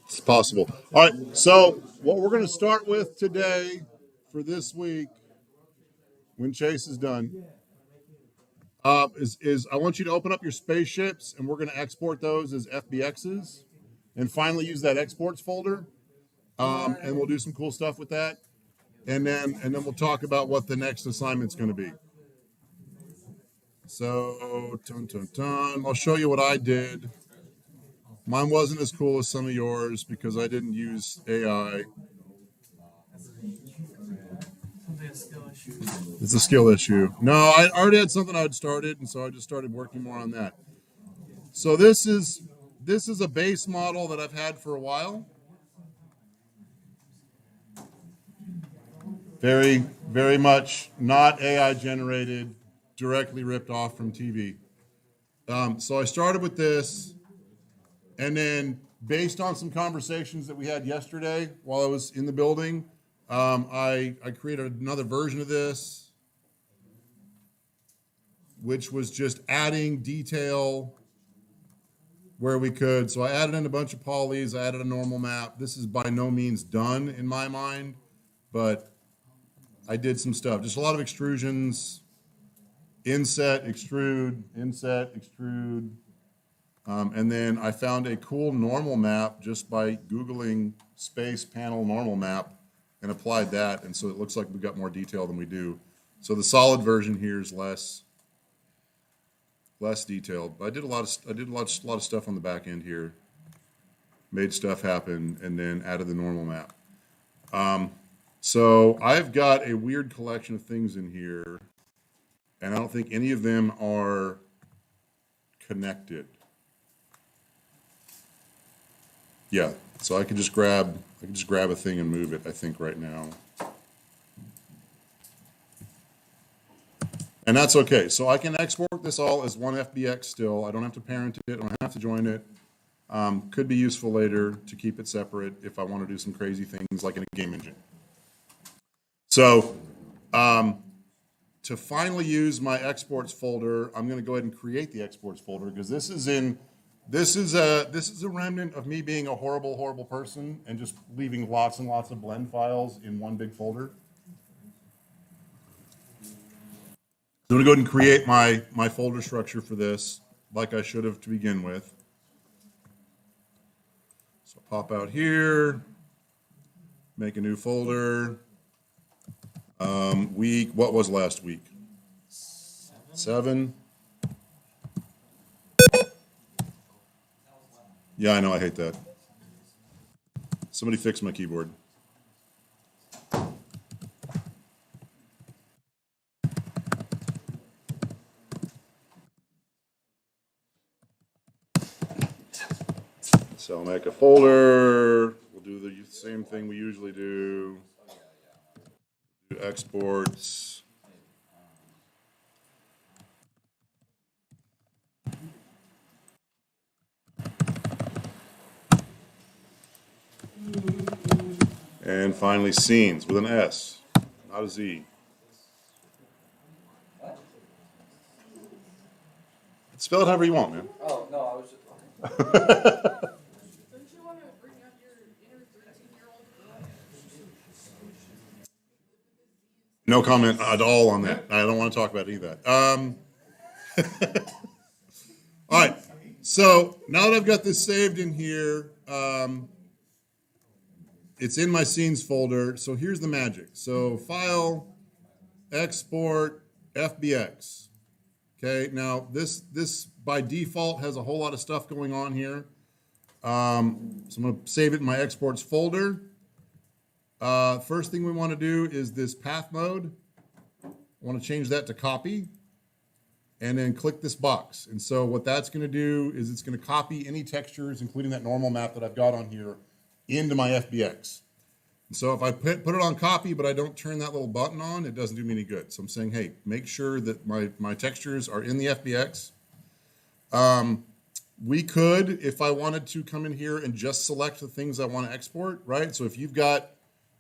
It's possible. All right, so what we're going to start with today for this week, when Chase is done, is I want you to open up your spaceships, and we're going to export those as FBXs, and finally use that exports folder, and we'll do some cool stuff with that, and then we'll talk about what the next assignment's going to be. So, I'll show you what I did. Mine wasn't as cool as some of yours because I didn't use AI. It's a skill issue. No, I already had something I'd started, and so I just started working more on that. So this is a base model that I've had for a while. Very, very much not AI generated, directly ripped off from TV. So I started with this, and then based on some conversations that we had yesterday while I was in the building, I created another version of this, which was just adding detail where we could. So I added in a bunch of polys, I added a normal map. This is by no means done in my mind, but I did some stuff. Just a lot of extrusions, inset, extrude, inset, extrude. And then I found a cool normal map just by Googling space panel normal map and applied that. And so it looks like we've got more detail than we do. So the solid version here is less detailed. But I did a lot of stuff on the back end here, made stuff happen, and then added the normal map. So I've got a weird collection of things in here, and I don't think any of them are connected. Yeah, so I can just grab a thing and move it, I think, right now. And that's okay. So I can export this all as one FBX still. I don't have to parent it. I don't have to join it. Could be useful later to keep it separate if I want to do some crazy things like in a game engine. So to finally use my exports folder, I'm going to go ahead and create the exports folder because this is a remnant of me being a horrible person and just leaving lots and lots of blend files in one big folder. So I'm going to go ahead and create my folder structure for this, like I should have to begin with. So pop out here, make a new folder. What was last week? 7. Yeah, I know, I hate that. Somebody fix my keyboard. So I'll make a folder. We'll do the same thing we usually do. Do exports. And finally, scenes with an S, not a Z. Spell it however you want, man. Oh, no, I was just... Don't you want to bring out your inner 13-year-old girl? No comment at all on that. I don't want to talk about any of that. All right. So now that I've got this saved in here, it's in my scenes folder. So here's the magic. So file, export, FBX. Okay. Now this by default has a whole lot of stuff going on here. So I'm going to save it in my exports folder. First thing we want to do is this path mode. I want to change that to copy and then click this box. And so what that's going to do is it's going to copy any textures, including that normal map that I've got on here, into my FBX. And so if I put it on copy, but I don't turn that little button on, it doesn't do me any good. So I'm saying, hey, make sure that my textures are in the FBX. We could, if I wanted to, come in here and just select the things I want to export, right? So if you've got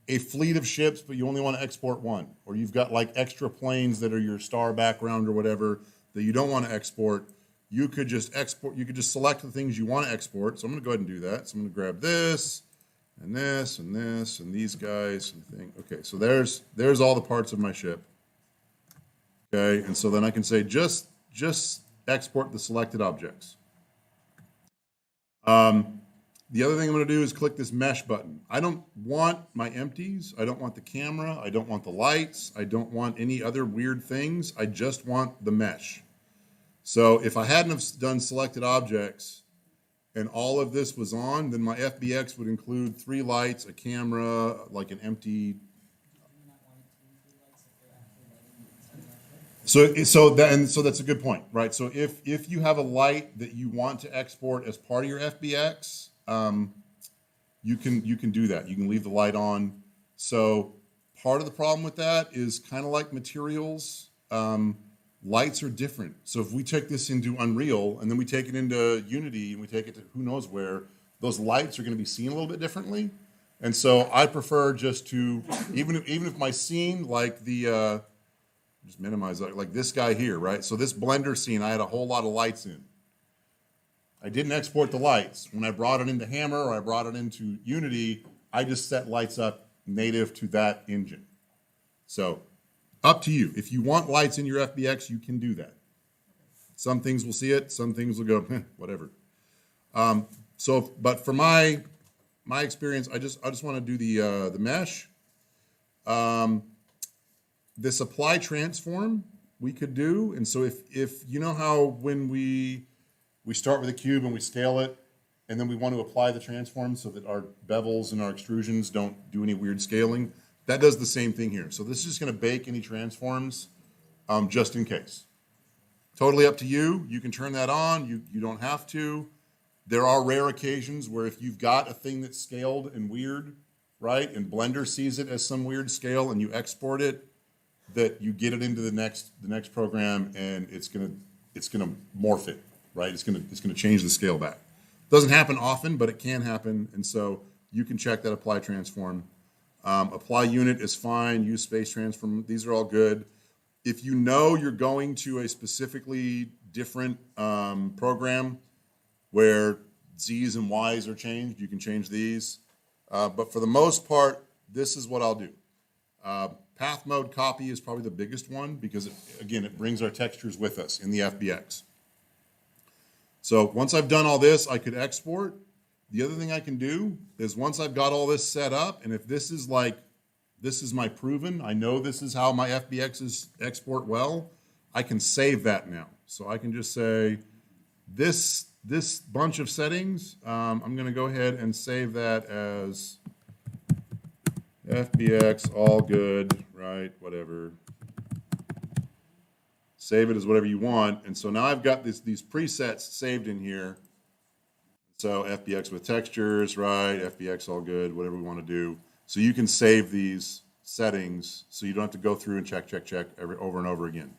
a fleet of ships, but you only want to export one, or you've got like extra planes that are your star background or whatever that you don't want to export, you could just export, you could just select the things you want to export. So I'm going to go ahead and do that. So I'm going to grab this and this and this and these guys and thing. Okay, so there's all the parts of my ship. Okay, and so then I can say just export the selected objects. The other thing I'm going to do is click this mesh button. I don't want my empties. I don't want the camera. I don't want the lights. I don't want any other weird things. I just want the mesh. So if I hadn't have done selected objects and all of this was on, then my FBX would include 3 lights, a camera, like an empty. So that's a good point, right? So if you have a light that you want to export as part of your FBX, you can do that. You can leave the light on. So part of the problem with that is kind of like materials. Lights are different. So if we take this into Unreal and then we take it into Unity and we take it to who knows where, those lights are going to be seen a little bit differently. And so I prefer just to, even if my scene, like the, just minimize that, like this guy here, right? So this Blender scene, I had a whole lot of lights in. I didn't export the lights. When I brought it into Hammer or I brought it into Unity, I just set lights up native to that engine. So up to you. If you want lights in your FBX, you can do that. Some things will see it, some things will go, whatever. But for my experience, I just want to do the mesh. This apply transform we could do, and so if you know how when we start with a cube and we scale it, and then we want to apply the transform so that our bevels and our extrusions don't do any weird scaling, that does the same thing here. So this is just going to bake any transforms just in case. Totally up to you. You can turn that on. You don't have to. There are rare occasions where if you've got a thing that's scaled and weird, right, and Blender sees it as some weird scale and you export it, that you get it into the next program and it's gonna morph it, right? It's gonna change the scale back. Doesn't happen often, but it can happen, and so you can check that apply transform. Apply unit is fine. Use space transform. These are all good. If you know you're going to a specifically different program where Z's and Y's are changed, you can change these. But for the most part, this is what I'll do. Path mode copy is probably the biggest one because, it brings our textures with us in the FBX. So once I've done all this, I could export. The other thing I can do is once I've got all this set up, and if this is my proven, I know this is how my FBXs export well, I can save that now. So I can just say this bunch of settings, I'm going to go ahead and save that as FBX, all good, right, whatever. Save it as whatever you want. And so now I've got these presets saved in here. So FBX with textures, right, FBX, all good, whatever we want to do. So you can save these settings so you don't have to go through and check over and over again.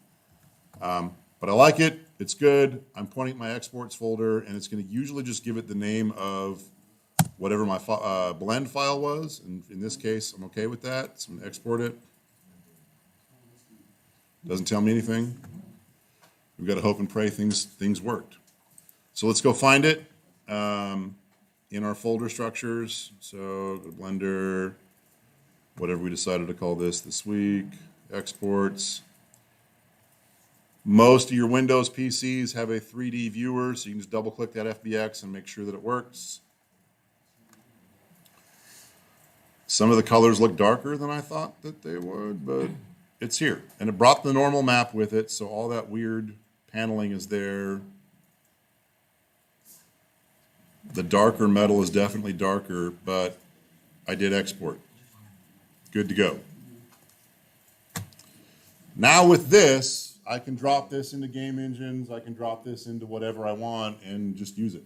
But I like it. It's good. I'm pointing at my exports folder, and it's going to usually just give it the name of whatever my blend file was. And in this case, I'm okay with that. So I'm going to export it. Doesn't tell me anything. We've got to hope and pray things worked. So let's go find it in our folder structures. So go to Blender, whatever we decided to call this week, exports. Most of your Windows PCs have a 3D viewer, so you can just double click that FBX and make sure that it works. Some of the colors look darker than I thought that they would, but it's here. And it brought the normal map with it, so all that weird paneling is there. The darker metal is definitely darker, but I did export. Good to go. Now with this, I can drop this into game engines. I can drop this into whatever I want and just use it,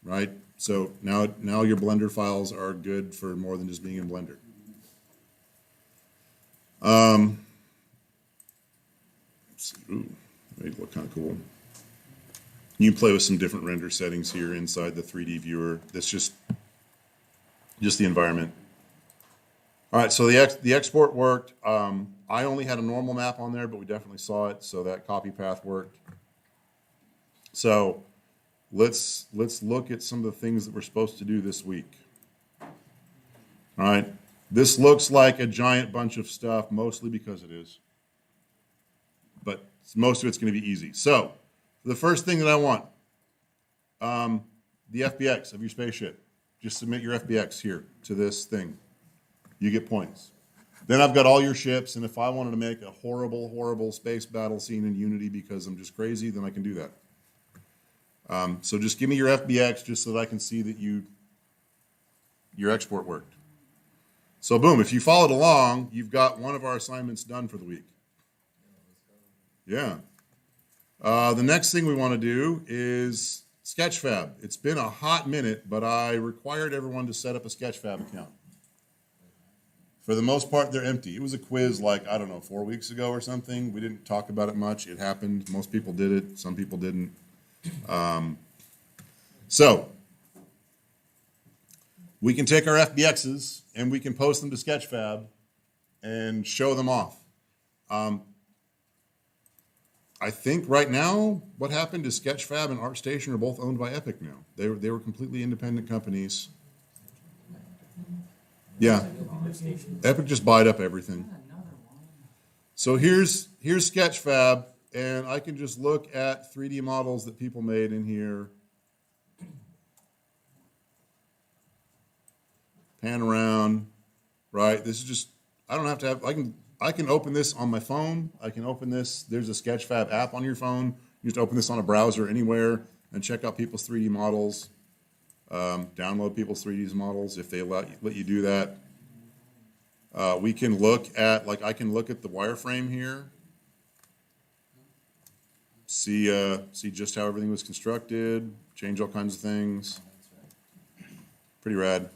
right? So now your Blender files are good for more than just being in Blender. Ooh, they look kind of cool. You can play with some different render settings here inside the 3D viewer. That's just the environment. All right, so the export worked. I only had a normal map on there, but we definitely saw it, so that copy path worked. So let's look at some of the things that we're supposed to do this week. All right. This looks like a giant bunch of stuff, mostly because it is. But most of it's going to be easy. So the first thing that I want, the FBX of your spaceship. Just submit your FBX here to this thing. You get points. Then I've got all your ships, and if I wanted to make a horrible, horrible space battle scene in Unity because I'm just crazy, then I can do that. So just give me your FBX just so that I can see that your export worked. So boom, if you followed along, you've got one of our assignments done for the week. Yeah. The next thing we want to do is Sketchfab. It's been a hot minute, but I required everyone to set up a Sketchfab account. For the most part, they're empty. It was a quiz like, I don't know, 4 weeks ago or something. We didn't talk about it much. It happened. Most people did it. Some people didn't. So we can take our FBXs and we can post them to Sketchfab and show them off. I think right now, what happened is Sketchfab and ArtStation are both owned by Epic now. They were completely independent companies. Yeah, Epic just bought up everything. So here's Sketchfab, and I can just look at 3D models that people made in here. Pan around, right? This is just, I don't have to have, I can open this on my phone. I can open this. There's a Sketchfab app on your phone. You just open this on a browser anywhere and check out people's 3D models. Download people's 3D models if they let you do that. We can look at, like, I can look at the wireframe here. See just how everything was constructed. Change all kinds of things. Pretty rad.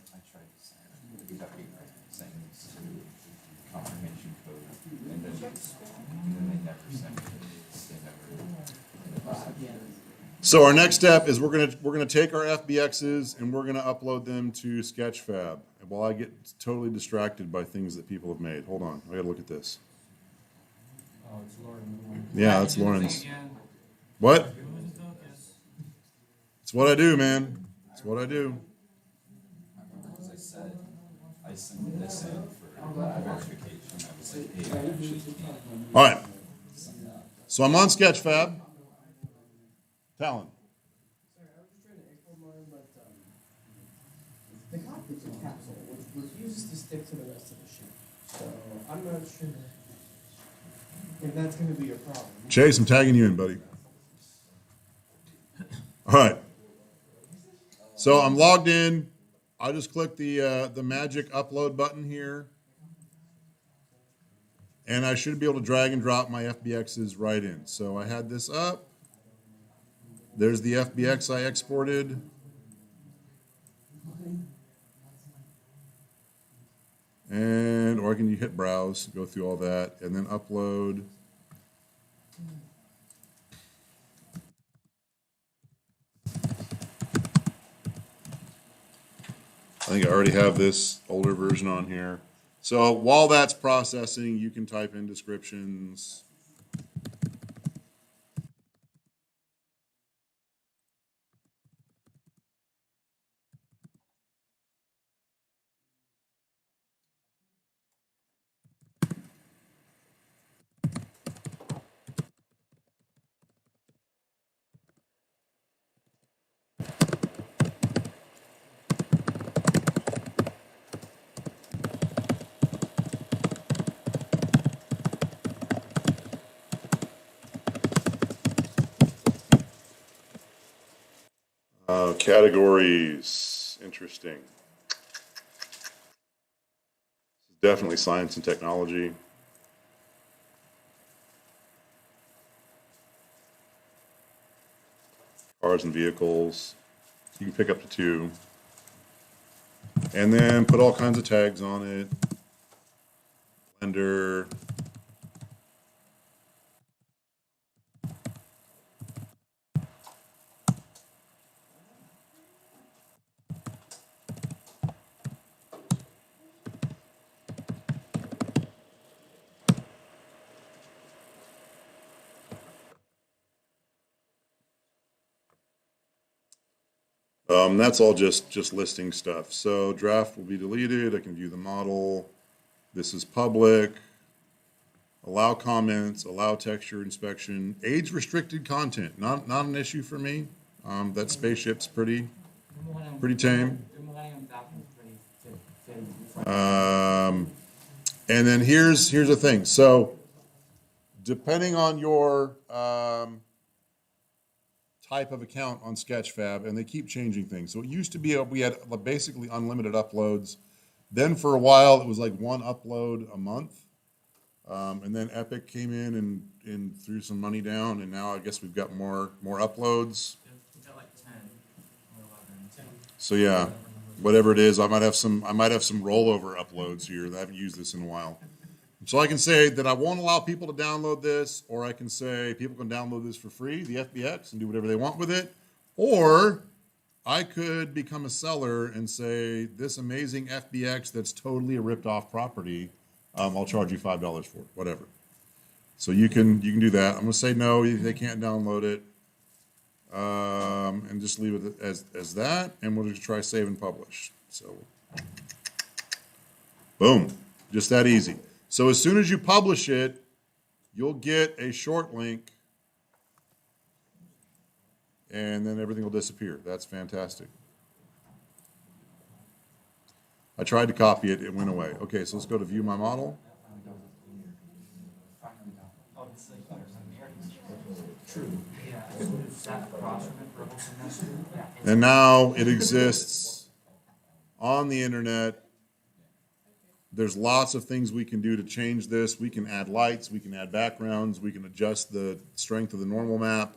So our next step is we're gonna take our FBXs and we're gonna upload them to Sketchfab. While I get totally distracted by things that people have made. Hold on, I gotta look at this. Oh, it's Lauren. Yeah, that's Lauren's. What? It's what I do, man. It's what I do. As I said, I sent this in for verification. I was like, hey, I actually can't. All right. So I'm on Sketchfab. Talon. Sorry, I was just trying to export mine, but the cockpit's a capsule, which refuses to stick to the rest of the ship. So I'm not sure if that's going to be a problem. Chase, I'm tagging you in, buddy. All right. So I'm logged in. I'll just click the magic upload button here. And I should be able to drag and drop my FBXs right in. So I had this up. There's the FBX I exported. And, or I can hit browse, go through all that, and then upload. I think I already have this older version on here. So while that's processing, you can type in descriptions. Categories, interesting. Definitely science and technology. Cars and vehicles. You can pick up to 2. And then put all kinds of tags on it. Blender. That's all just listing stuff. So draft will be deleted. I can view the model. This is public. Allow comments, allow texture inspection, age restricted content, not an issue for me. That spaceship's pretty tame. And then here's the thing. So depending on your type of account on Sketchfab, and they keep changing things. So it used to be we had basically unlimited uploads. Then for a while it was like one upload a month. And then Epic came in and threw some money down, and now I guess we've got more uploads. We've got like 10 or 11. So yeah, whatever it is, I might have some rollover uploads here. I haven't used this in a while. So I can say that I won't allow people to download this, or I can say people can download this for free, the FBX, and do whatever they want with it. Or I could become a seller and say this amazing FBX that's totally a ripped off property. I'll charge you $5 for it, whatever. So you can do that. I'm gonna say no, they can't download it, and just leave it as that, and we'll just try save and publish. So, boom, just that easy. So as soon as you publish it, you'll get a short link, and then everything will disappear. That's fantastic. I tried to copy it, it went away. Okay, so let's go to view my model. True. Yeah. Is that cross-reference for a whole semester? Yeah. And now it exists on the internet. There's lots of things we can do to change this. We can add lights, we can add backgrounds, we can adjust the strength of the normal map,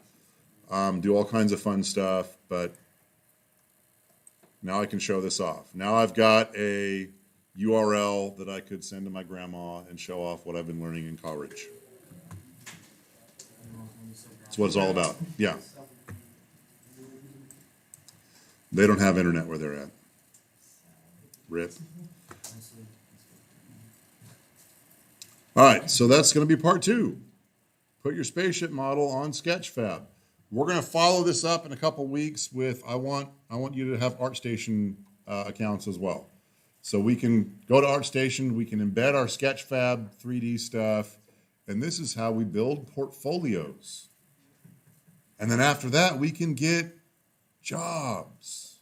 do all kinds of fun stuff, but now I can show this off. Now I've got a URL that I could send to my grandma and show off what I've been learning in college. That's what it's all about. Yeah. They don't have internet where they're at. RIP. All right, so that's going to be part 2. Put your spaceship model on Sketchfab. We're going to follow this up in a couple weeks with I want you to have ArtStation accounts as well. So we can go to ArtStation, we can embed our Sketchfab 3D stuff, and this is how we build portfolios. And then after that, we can get jobs.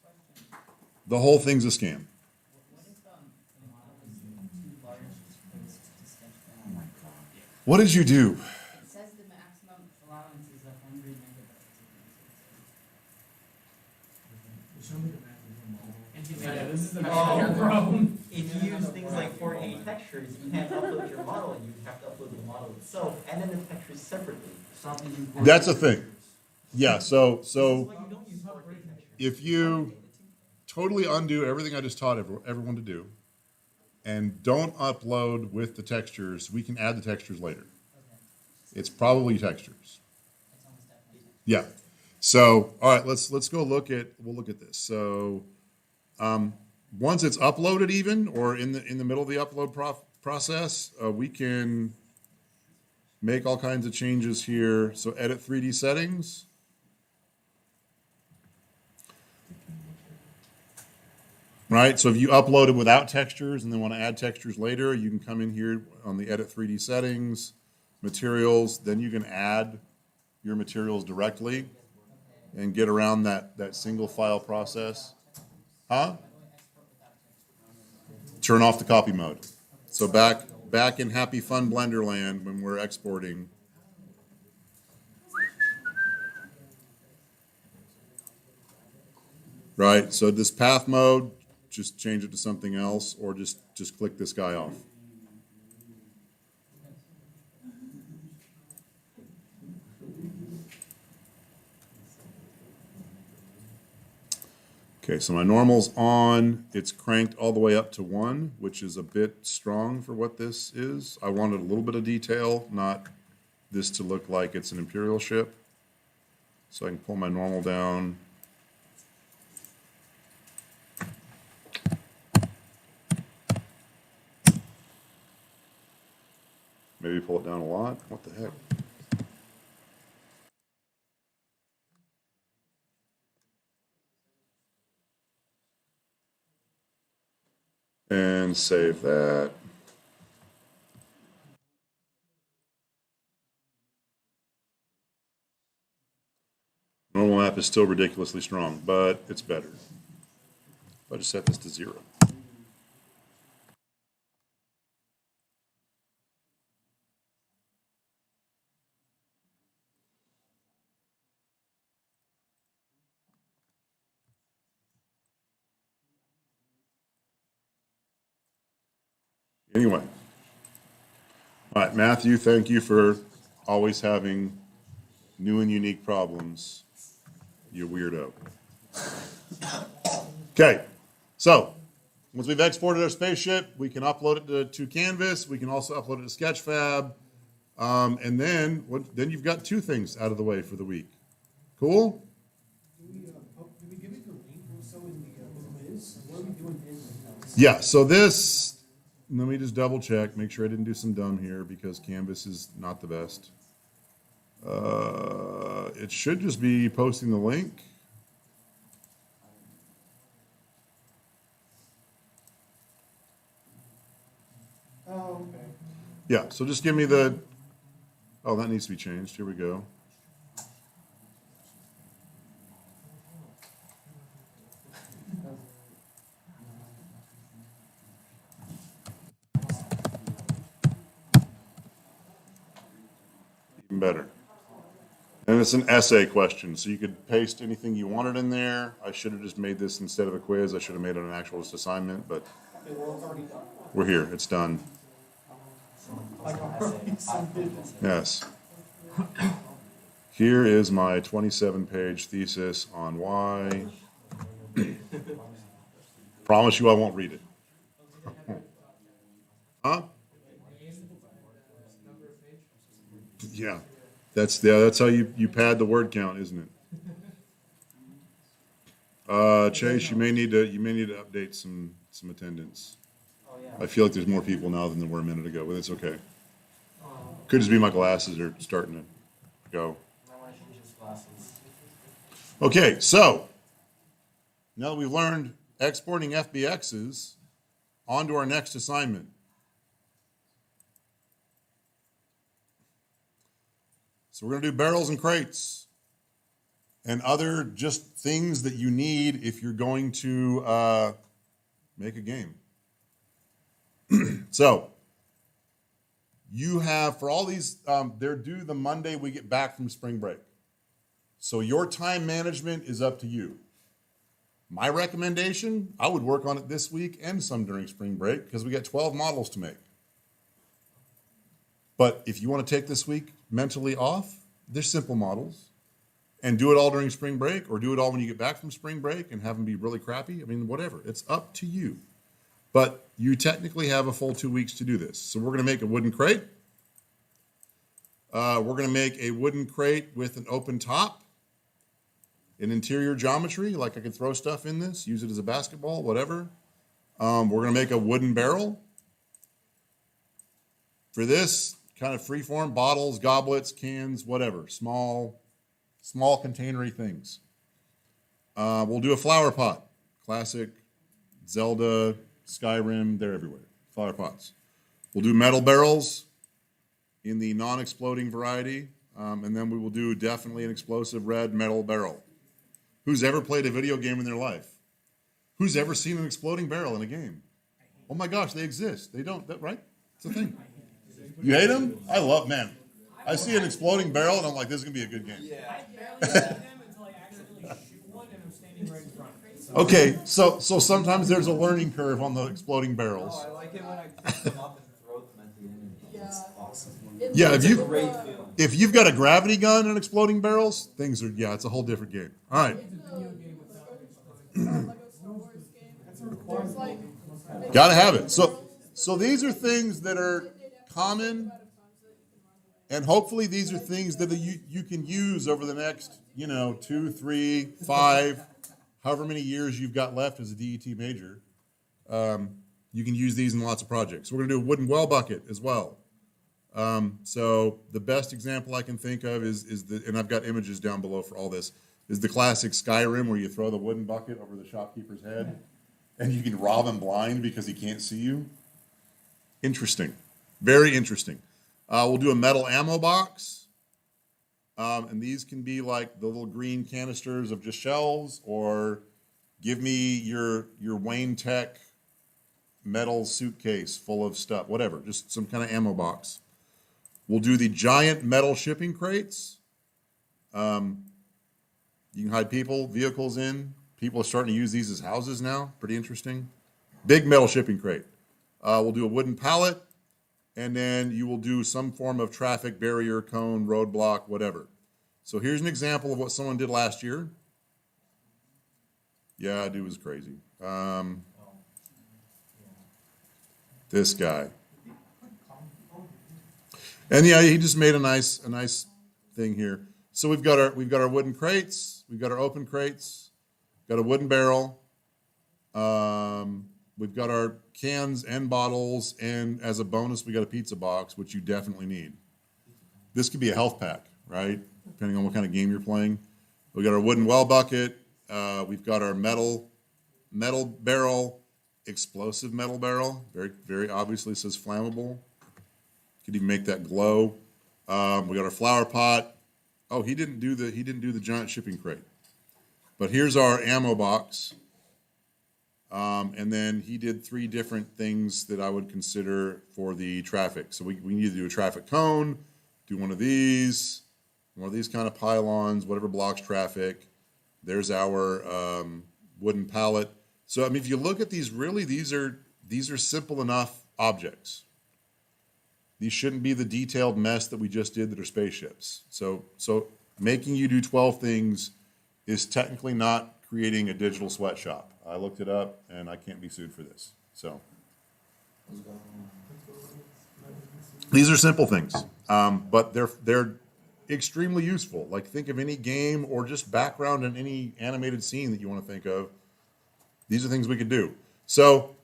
The whole thing's a scam. What did you do? It says the maximum allowance is 100 megabytes. Yeah, this is the If you use things like 480 textures, you can't upload your model, and you have to upload the model itself and then the textures separately. That's a thing. Yeah, so This is why you don't use 480 textures. if you totally undo everything I just taught everyone to do, and don't upload with the textures, we can add the textures later. It's probably textures. Yeah. So, all right, let's go we'll look at this. So, once it's uploaded even, or in the middle of the upload process, we can make all kinds of changes here. So edit 3D settings. Right, so if you upload it without textures and then want to add textures later, you can come in here on the edit 3D settings, materials, then you can add your materials directly and get around that single file process. Huh? Turn off the copy mode. So back in happy fun Blender land when we're exporting. Right, so this path mode, just change it to something else, or just click this guy off. Okay, so my normal's on. It's cranked all the way up to 1, which is a bit strong for what this is. I wanted a little bit of detail, not this to look like it's an Imperial ship. So I can pull my normal down. Maybe pull it down a lot. What the heck? And save that. Normal app is still ridiculously strong, but it's better. I'll just set this to 0. Anyway. All right, Matthew, thank you for always having new and unique problems. You weirdo. Okay, so once we've exported our spaceship, we can upload it to Canvas. We can also upload it to Sketchfab. And then you've got 2 things out of the way for the week. Cool? Do we give it the link also in the quiz? What are we doing in the quiz? Yeah, so this, let me just double check, make sure I didn't do some dumb here because Canvas is not the best. It should just be posting the link. Oh, okay. Yeah, so just give me the, oh, that needs to be changed. Here we go. Even better. And it's an essay question, so you could paste anything you wanted in there. I should have just made this instead of a quiz. I should have made it an actual just assignment, but Okay, well, it's already done. we're here. It's done. Like, already submitted. Yes. Here is my 27-page thesis on why. Promise you I won't read it. Huh? Yeah. That's how you pad the word count, isn't it? Chase, you may need to update some attendance. Oh, yeah. I feel like there's more people now than there were a minute ago, but it's okay. Could just be my glasses are starting to go. I want to change his glasses. Okay, so now that we've learned exporting FBXs, on to our next assignment. So we're going to do barrels and crates and other just things that you need if you're going to make a game. So you have, for all these, they're due the Monday we get back from spring break. So your time management is up to you. My recommendation, I would work on it this week and some during spring break because we got 12 models to make. But if you want to take this week mentally off, they're simple models and do it all during spring break or do it all when you get back from spring break and have them be really crappy. I mean, whatever, it's up to you. But you technically have a full 2 weeks to do this. So we're going to make a wooden crate. We're going to make a wooden crate with an open top, an interior geometry, like I could throw stuff in this, use it as a basketball, whatever. We're going to make a wooden barrel. For this, kind of freeform, bottles, goblets, cans, whatever, small containery things. We'll do a flower pot, classic Zelda, Skyrim, they're everywhere, flower pots. We'll do metal barrels in the non-exploding variety, and then we will do definitely an explosive red metal barrel. Who's ever played a video game in their life? Who's ever seen an exploding barrel in a game? Oh my gosh, they exist. They don't, right? It's a thing. You hate them? I love, man. I see an exploding barrel and I'm like, this is going to be a good game. I barely see them until I accidentally shoot one and I'm standing right in front. Okay, so sometimes there's a learning curve on the exploding barrels. Oh, I like it when I pick them up and throw them at the enemy. It's awesome. Yeah, It's a great feeling. if you've got a gravity gun and exploding barrels, things are, yeah, it's a whole different game. All right. Got to have it. So these are things that are common, and hopefully these are things that you can use over the next, 2, 3, 5, however many years you've got left as a DET major. You can use these in lots of projects. We're going to do a wooden well bucket as well. So the best example I can think of is and I've got images down below for all this, is the classic Skyrim where you throw the wooden bucket over the shopkeeper's head. and you can rob him blind because he can't see you. Interesting. Very interesting. We'll do a metal ammo box. And these can be like the little green canisters of just shells, or give me your Wayne Tech metal suitcase full of stuff, whatever, just some kind of ammo box. We'll do the giant metal shipping crates. You can hide people, vehicles in. People are starting to use these as houses now. Pretty interesting. Big metal shipping crate. We'll do a wooden pallet, and then you will do some form of traffic barrier, cone, roadblock, whatever. So here's an example of what someone did last year. Yeah, dude was crazy. This guy. And yeah, he just made a nice thing here. So we've got our wooden crates, we've got our open crates, got a wooden barrel, we've got our cans and bottles, and as a bonus, we got a pizza box, which you definitely need. This could be a health pack, right? Depending on what kind of game you're playing. We got our wooden well bucket, we've got our metal barrel, explosive metal barrel, very, very obviously says flammable. Could even make that glow. We got our flower pot. Oh, he didn't do the giant shipping crate. But here's our ammo box. And then he did 3 different things that I would consider for the traffic. So we need to do a traffic cone, do one of these kind of pylons, whatever blocks traffic. There's our wooden pallet. So I mean, if you look at these, really, these are simple enough objects. These shouldn't be the detailed mess that we just did that are spaceships. So making you do 12 things is technically not creating a digital sweatshop. I looked it up, and I can't be sued for this. So these are simple things, but they're extremely useful. Like, think of any game or just background in any animated scene that you want to think of. These are things we could do. So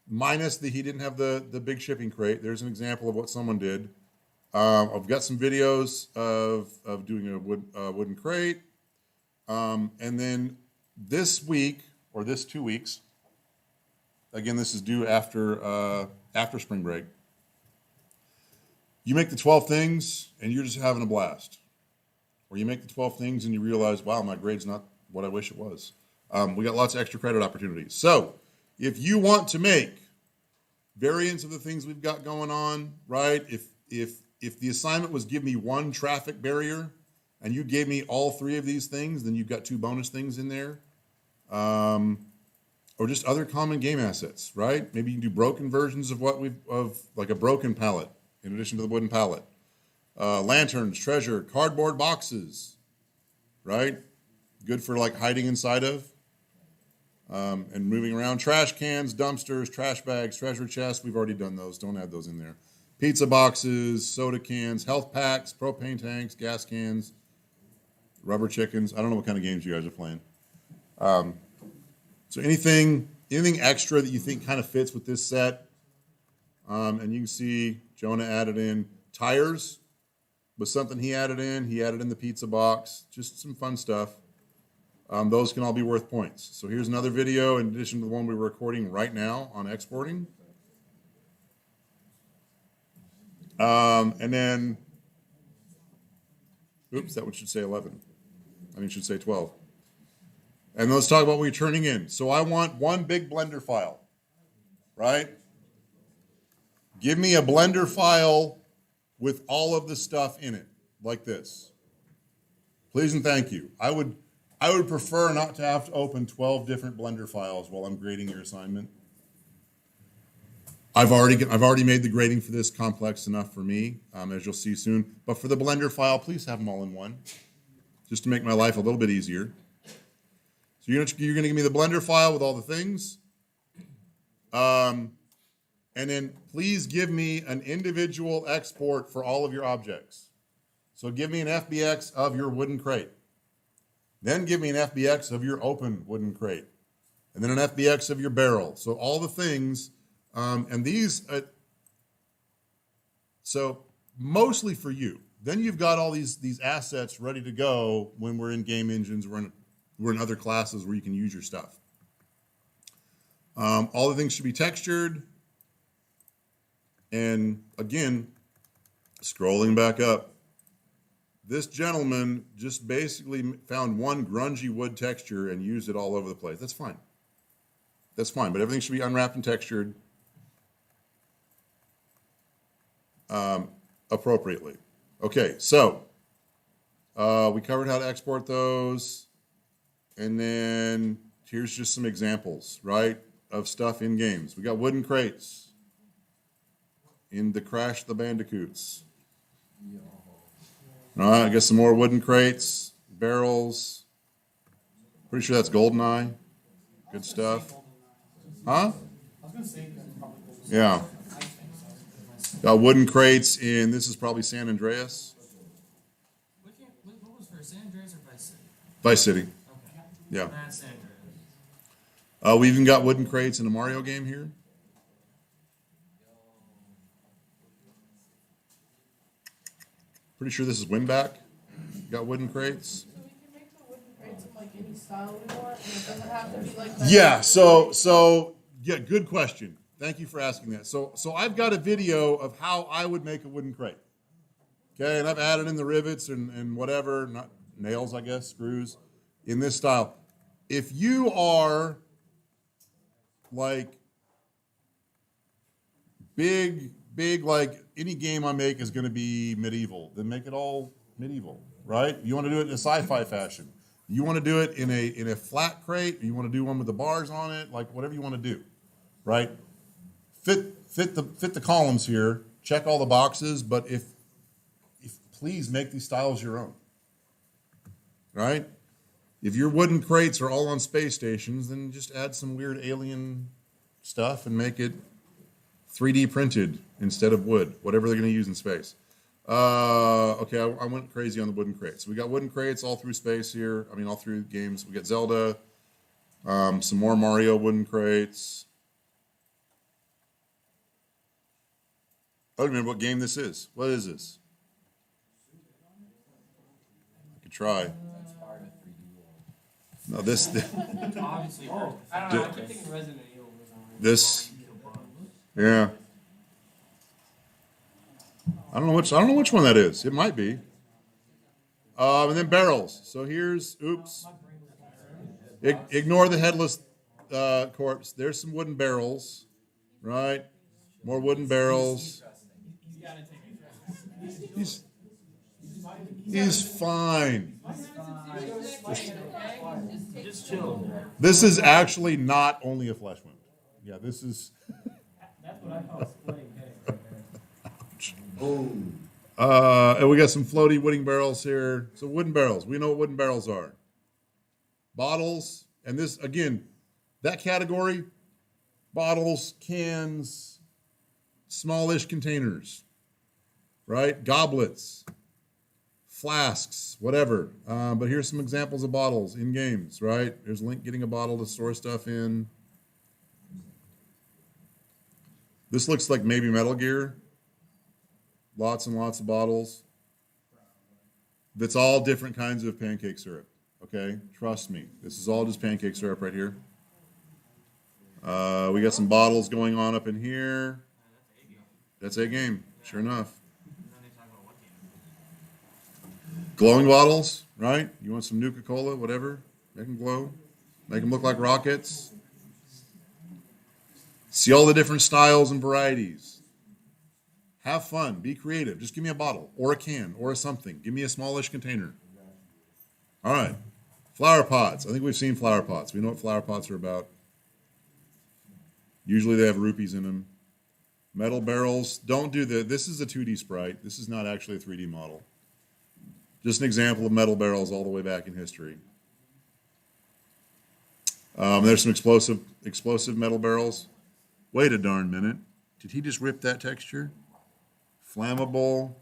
minus he didn't have the big shipping crate. There's an example of what someone did. I've got some videos of doing a wooden crate. And then this week, or this 2 weeks, again, this is due after spring break. You make the 12 things and you're just having a blast. Or you make the 12 things and you realize, wow, my grade's not what I wish it was. We got lots of extra credit opportunities. So if you want to make variants of the things we've got going on, right? If the assignment was give me 1 traffic barrier and you gave me all 3 of these things, then you've got 2 bonus things in there. Or just other common game assets, right? Maybe you can do broken versions of like a broken pallet in addition to the wooden pallet. Lanterns, treasure, cardboard boxes, right? Good for like hiding inside of. And moving around. Trash cans, dumpsters, trash bags, treasure chests. We've already done those. Don't add those in there. Pizza boxes, soda cans, health packs, propane tanks, gas cans, rubber chickens. I don't know what kind of games you guys are playing. So anything extra that you think kind of fits with this set. And you can see Jonah added in tires was something he added in. He added in the pizza box. Just some fun stuff. Those can all be worth points. So here's another video in addition to the one we're recording right now on exporting. And then, oops, that one should say 11. I mean, it should say 12. And let's talk about what you're turning in. So I want 1 big Blender file, right? Give me a Blender file with all of the stuff in it, like this. Please and thank you. I would prefer not to have to open 12 different Blender files while I'm grading your assignment. I've already made the grading for this complex enough for me, as you'll see soon. But for the Blender file, please have them all in one, just to make my life a little bit easier. So you're gonna give me the Blender file with all the things, and then please give me an individual export for all of your objects. So give me an FBX of your wooden crate. Then give me an FBX of your open wooden crate. And then an FBX of your barrel. So all the things, and these, so mostly for you. Then you've got all these assets ready to go when we're in game engines, we're in other classes where you can use your stuff. All the things should be textured. And again, scrolling back up, this gentleman just basically found one grungy wood texture and used it all over the place. That's fine. That's fine, but everything should be unwrapped and textured appropriately. Okay, so we covered how to export those. And then here's just some examples, right, of stuff in games. We got wooden crates in the Crash the Bandicoots. All right, I guess some more wooden crates, barrels. Pretty sure that's GoldenEye. Good stuff. Huh? I was gonna say that's probably cool. Yeah. I think so. Got wooden crates in, this is probably San Andreas. What was first, San Andreas or Vice City? Vice City. Okay. Yeah. That's San Andreas. We even got wooden crates in a Mario game here. Pretty sure this is Winback. Got wooden crates. So we can make the wooden crates in like any style we want, and it doesn't have to be like that. Yeah, so yeah, good question. Thank you for asking that. So I've got a video of how I would make a wooden crate. Okay, and I've added in the rivets and whatever, not nails, I guess, screws, in this style. If you are like big, like any game I make is going to be medieval, then make it all medieval, right? You want to do it in a sci-fi fashion. You want to do it in a flat crate, or you want to do one with the bars on it, like whatever you want to do, right? Fit the columns here, check all the boxes, but if please make these styles your own, right? If your wooden crates are all on space stations, then just add some weird alien stuff and make it 3D printed instead of wood, whatever they're going to use in space. Okay, I went crazy on the wooden crates. So we got wooden crates all through space here. I mean, all through games. We got Zelda, some more Mario wooden crates. I don't remember what game this is. What is this? I could try. No, this. Obviously, I don't know. I keep thinking Resident Evil was on it. This. Yeah. I don't know which one that is. It might be. And then barrels. So here's, oops. Ignore the headless corpse. There's some wooden barrels, right? More wooden barrels. He's gotta take it. He's fine. just chill. This is actually not only a flesh wound. Yeah, this is. That's what I call splitting hairs right there. And we got some floaty wooden barrels here. So wooden barrels. We know what wooden barrels are. Bottles, and this again, that category, bottles, cans, smallish containers, right? Goblets, flasks, whatever. But here's some examples of bottles in games, right? There's Link getting a bottle to store stuff in. This looks like maybe Metal Gear. Lots and lots of bottles. That's all different kinds of pancake syrup, okay? Trust me. This is all just pancake syrup right here. We got some bottles going on up in here. That's a game, sure enough. Glowing bottles, right? You want some Nuka-Cola, whatever. Make them glow. Make them look like rockets. See all the different styles and varieties. Have fun. Be creative. Just give me a bottle or a can or a something. Give me a smallish container. All right. Flower pots. I think we've seen flower pots. We know what flower pots are about. Usually they have rupees in them. Metal barrels. Don't do the. This is a 2D sprite. This is not actually a 3D model. Just an example of metal barrels all the way back in history. There's some explosive metal barrels. Wait a darn minute. Did he just rip that texture? Flammable.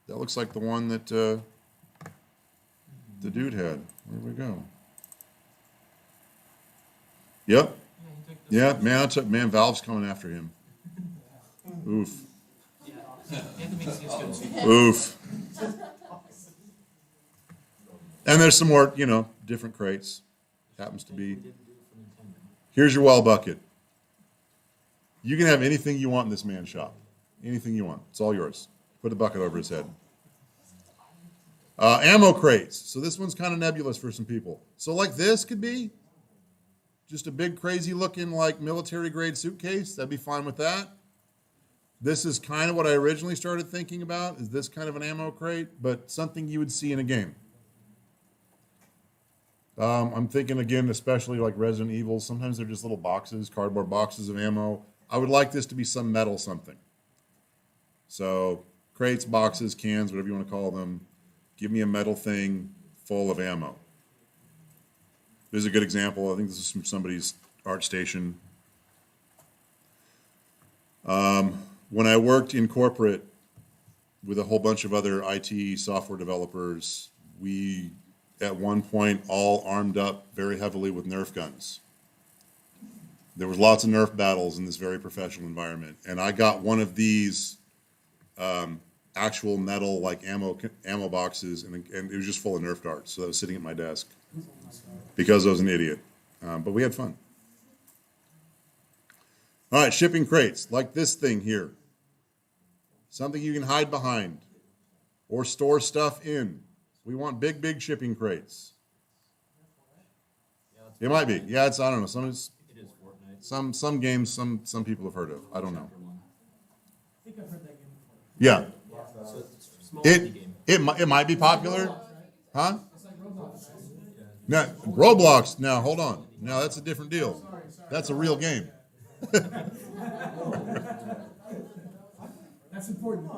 That looks like the one that the dude had. Where'd we go? Yep. Yeah, man, Valve's coming after him. Oof. Oof. And there's some more, different crates. Happens to be. Here's your well bucket. You can have anything you want in this man's shop. Anything you want. It's all yours. Put a bucket over his head. Ammo crates. So this one's kind of nebulous for some people. So like this could be just a big crazy looking like military grade suitcase. That'd be fine with that. This is kind of what I originally started thinking about, is this kind of an ammo crate, but something you would see in a game. I'm thinking again, especially like Resident Evil, sometimes they're just little boxes, cardboard boxes of ammo. I would like this to be some metal something. So crates, boxes, cans, whatever you want to call them. Give me a metal thing full of ammo. This is a good example. I think this is from somebody's art station. When I worked in corporate with a whole bunch of other IT software developers, we at one point all armed up very heavily with Nerf guns. There was lots of Nerf battles in this very professional environment, and I got one of these actual metal like ammo boxes, and it was just full of Nerf darts. So that was sitting at my desk because I was an idiot, but we had fun. All right, shipping crates like this thing here, something you can hide behind or store stuff in. We want big shipping crates. It might be. Yeah, it's, I don't know. Some games some people have heard of. I don't know. I think I've heard that game before. Yeah. So it's a small indie game. It might be popular. Huh? It's like Roblox. No, Roblox. Now, hold on. Now, that's a different deal. That's a real game. That's important.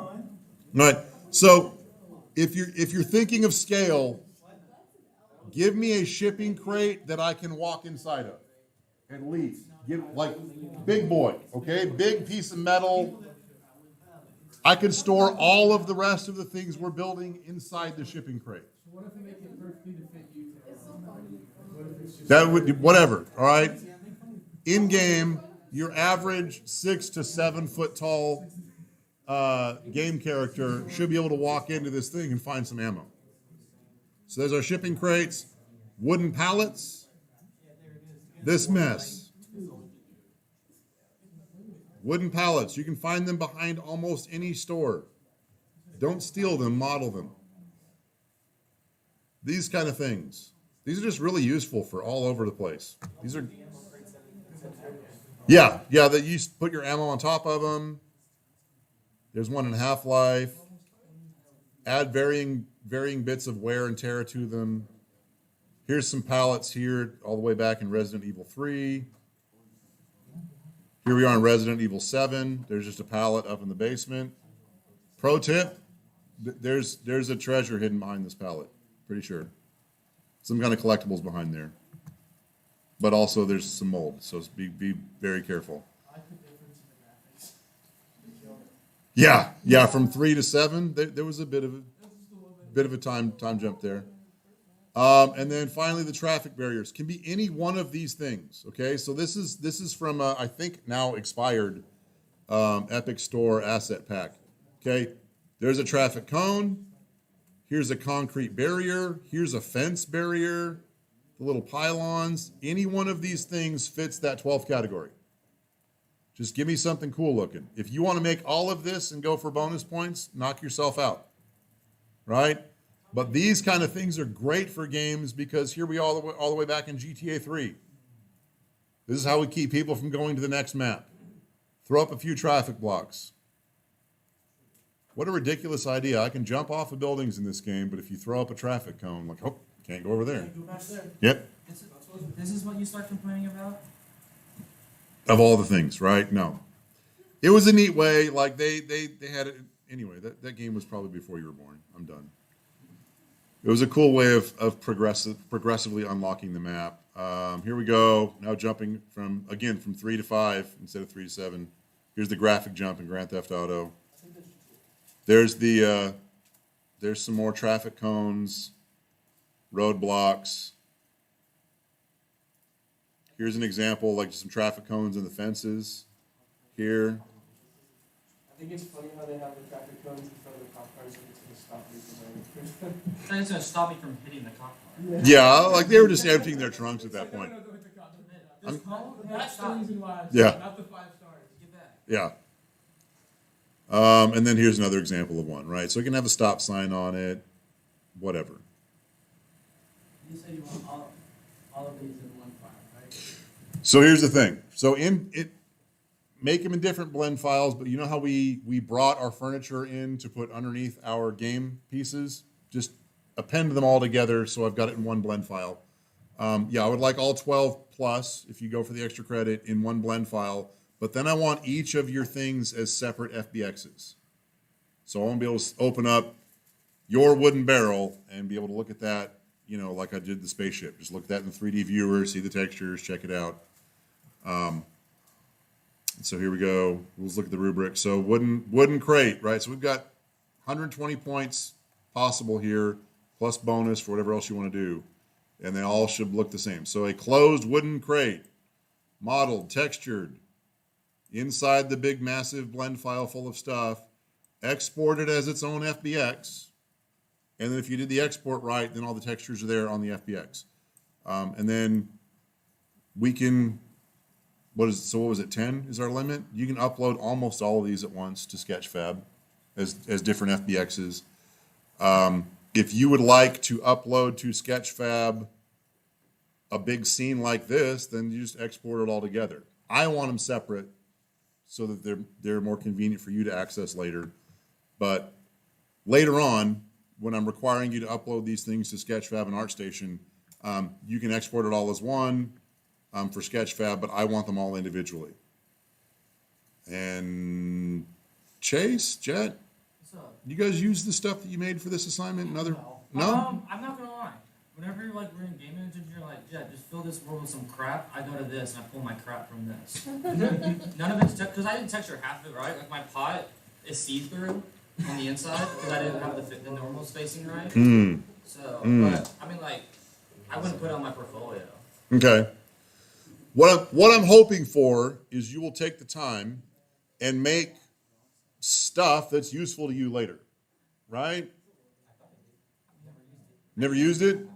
Right. So, if you're thinking of scale, give me a shipping crate that I can walk inside of, at least. Give like big boy, okay? Big piece of metal. I could store all of the rest of the things we're building inside the shipping crate. What if we make it perfectly to fit you? What if it's just That would whatever. All right. In game, your average 6 to 7 foot tall game character should be able to walk into this thing and find some ammo. So there's our shipping crates, wooden pallets, this mess. Wooden pallets, you can find them behind almost any store. Don't steal them, model them. These kind of things. These are just really useful for all over the place. These are, yeah, that you put your ammo on top of them. There's one in Half-Life. Add varying bits of wear and tear to them. Here's some pallets here, all the way back in Resident Evil 3. Here we are in Resident Evil 7. There's just a pallet up in the basement. Pro tip, there's a treasure hidden behind this pallet. Pretty sure. Some kind of collectibles behind there. But also there's some mold, so be very careful. I like the difference in the graphics. Yeah, from 3 to 7, there was a bit of a time jump there. And then finally, the traffic barriers can be any one of these things. Okay, so this is from I think now expired Epic Store asset pack. Okay, there's a traffic cone. Here's a concrete barrier. Here's a fence barrier. The little pylons. Any one of these things fits that 12th category. Just give me something cool looking. If you want to make all of this and go for bonus points, knock yourself out. Right? But these kind of things are great for games because here we are all the way back in GTA 3. This is how we keep people from going to the next map. Throw up a few traffic blocks. What a ridiculous idea. I can jump off of buildings in this game, but if you throw up a traffic cone, like, oh, can't go over there. Go back there. Yep. This is what you start complaining about? Of all the things, right? No. It was a neat way. Like they had it. Anyway, that game was probably before you were born. I'm done. It was a cool way of progressively unlocking the map. Here we go. Now jumping from 3 to 5 instead of 3 to 7. Here's the graphic jump in Grand Theft Auto. There's some more traffic cones, roadblocks. Here's an example, like some traffic cones and the fences here. I think it's funny how they have the traffic cones in front of the cop cars and it's going to stop you from Then it's gonna stop me from hitting the cop car. Yeah, like they were just emptying their trunks at that point. That's the reason why. Yeah. Not the 5 stars. Get Yeah. And then here's another example of one, right? So it can have a stop sign on it, whatever. You said you want all of these in one file, right? So here's the thing. So make them in different blend files, but you know how we brought our furniture in to put underneath our game pieces? Just append them all together so I've got it in one blend file. Yeah, I would like all 12 plus, if you go for the extra credit, in one blend file, but then I want each of your things as separate FBXs. So I want to be able to open up your wooden barrel and be able to look at that, you know, like I did the spaceship. Just look at that in the 3D viewer, see the textures, check it out. So here we go. Let's look at the rubric. So wooden crate, right? So we've got 120 points possible here, plus bonus for whatever else you want to do. And they all should look the same. So a closed wooden crate, modeled, textured, inside the big massive blend file full of stuff, exported as its own FBX. And then if you did the export right, then all the textures are there on the FBX. And then we can, what was it, 10 is our limit? You can upload almost all of these at once to Sketchfab as different FBXs. If you would like to upload to Sketchfab a big scene like this, then you just export it all together. I want them separate so that they're more convenient for you to access later. But later on, when I'm requiring you to upload these things to Sketchfab and ArtStation, you can export it all as one for Sketchfab, but I want them all individually. And Chase, Jet, What's up? you guys use the stuff that you made for this assignment and other? No? I'm not gonna lie. Whenever you're we're in game engine, you're like, yeah, just fill this world with some crap. I go to this and I pull my crap from this. None of it's because I didn't texture half of it right. Like my pot is see-through on the inside because I didn't have the normal spacing right. So, but I mean, like, I wouldn't put it on my portfolio. Okay. What I'm hoping for is you will take the time and make stuff that's useful to you later, right? Never used it?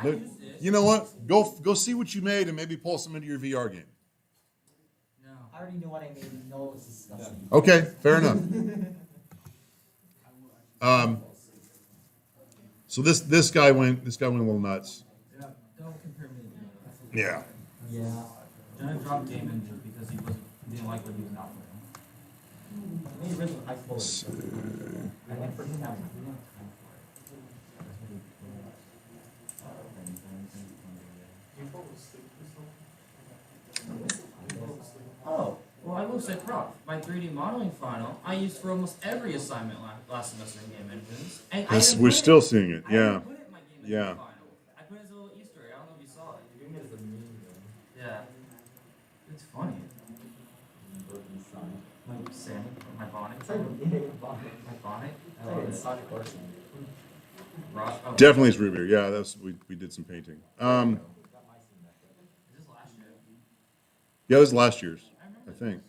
I used it. You know what? Go see what you made and maybe pull some into your VR game. No. I already know what I made. You know it's disgusting. Okay, fair enough. So this guy went a little nuts. Yeah. Don't compare me to me. Yeah. Yeah. John dropped game engine because he didn't like what he was outputting. I made original high school. I went for camera. Oh. Well, I will say prof. My 3D modeling final, I used for almost every assignment last semester in game engines. And I didn't We're put still it. seeing it. I Yeah. didn't put it in my game engine Yeah. final. I put it as a little Easter egg. I don't know if you saw it. You're doing it as a meme, though. Yeah. It's funny. My Sammy, my bonnet. It's like a bonnet. My bonnet. It's like a Sonic Orson. Oh, Definitely it's root beer. Yeah, we did some painting. Is this last year? Yeah, it was last year's, I think.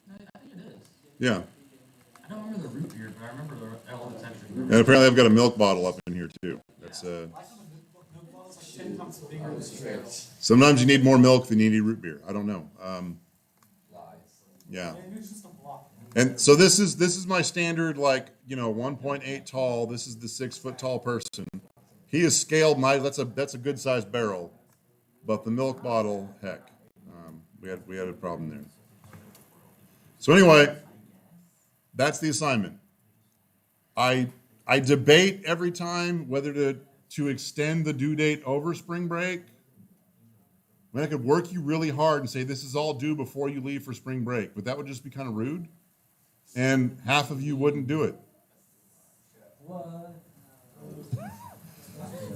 No, I think it is. Yeah. I don't remember the root beer, but I remember all the textures. And apparently I've got a milk bottle up in here too. That's 10 times bigger than straight. sometimes you need more milk than you need root beer. I don't know. Yeah. And it's just a block. And so this is my standard, like, 1.8 tall. This is the 6 foot tall person. He has scaled that's a good sized barrel, but the milk bottle, heck, we had a problem there. So anyway, that's the assignment. I debate every time whether to extend the due date over spring break. I mean, I could work you really hard and say this is all due before you leave for spring break, but that would just be kind of rude, and half of you wouldn't do it. What?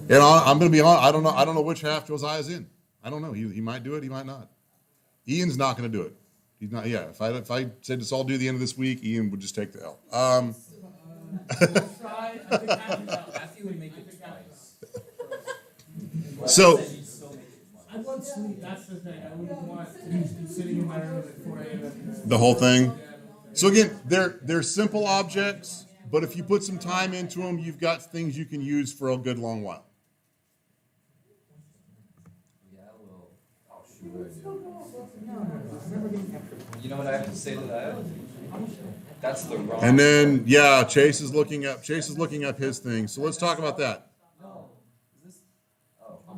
And I'm going to be honest. I don't know which half Josiah's in. I don't know. He might do it. He might not. Ian's not going to do it. He's not. Yeah. If I said it's all due the end of this week, Ian would just take the L. We'll try. I think Matthew would make it twice. So I want sleep. That's the thing. I wouldn't want to be sitting in my room at 4 a.m. the whole thing. So again, they're simple objects, but if you put some time into them, you've got things you can use for a good long while. Yeah, well, I'll You know what I have to say to that? That's the wrong. And then, yeah, Chase is looking up his thing. So let's talk about that.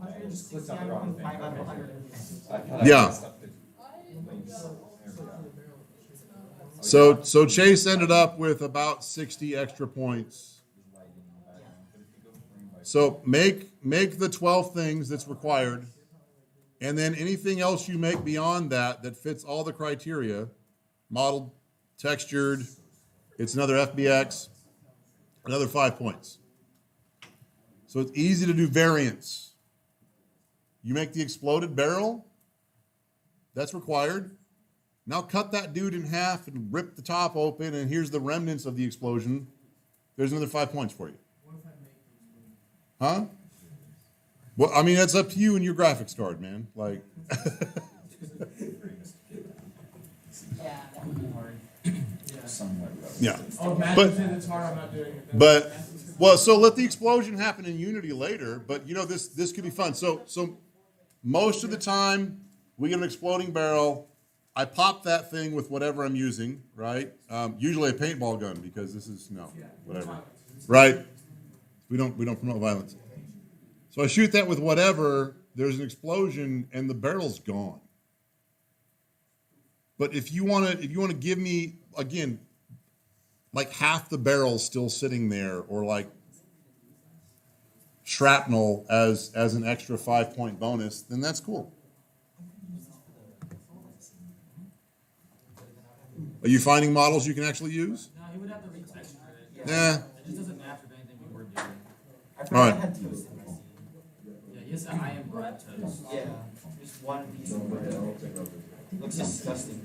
I just clicked on the wrong thing. 5 out of 110. I thought I Yeah. messed up the links. So Chase ended up with about 60 extra points. So make the 12 things that's required, and then anything else you make beyond that fits all the criteria, modeled, textured, it's another FBX, another 5 points. So it's easy to do variants. You make the exploded barrel, that's required. Now cut that dude in half and rip the top open, and here's the remnants of the explosion. There's another 5 points for you. Huh? Well, I mean, that's up to you and your graphics card, man. Like, Yeah, that would be hard. Somewhat yeah. Oh, Matt But- said it's hard, I'm not doing it. But, well, so let the explosion happen in Unity later. But you know, this could be fun. So most of the time, we get an exploding barrel. I pop that thing with whatever I'm using, right? Usually a paintball gun because this is whatever, right? We don't promote violence. So I shoot that with whatever. There's an explosion and the barrel's gone. But if you want to give me again, like half the barrel still sitting there, or like shrapnel as an extra 5 point bonus, then that's cool. Are you finding models you can actually use? No, he would have to retexture it. Nah. It just doesn't match with anything we were doing. I All right. forgot I had toast in my seat. Yeah, he has the I am bread toast. Yeah, just one piece of bread. Looks disgusting.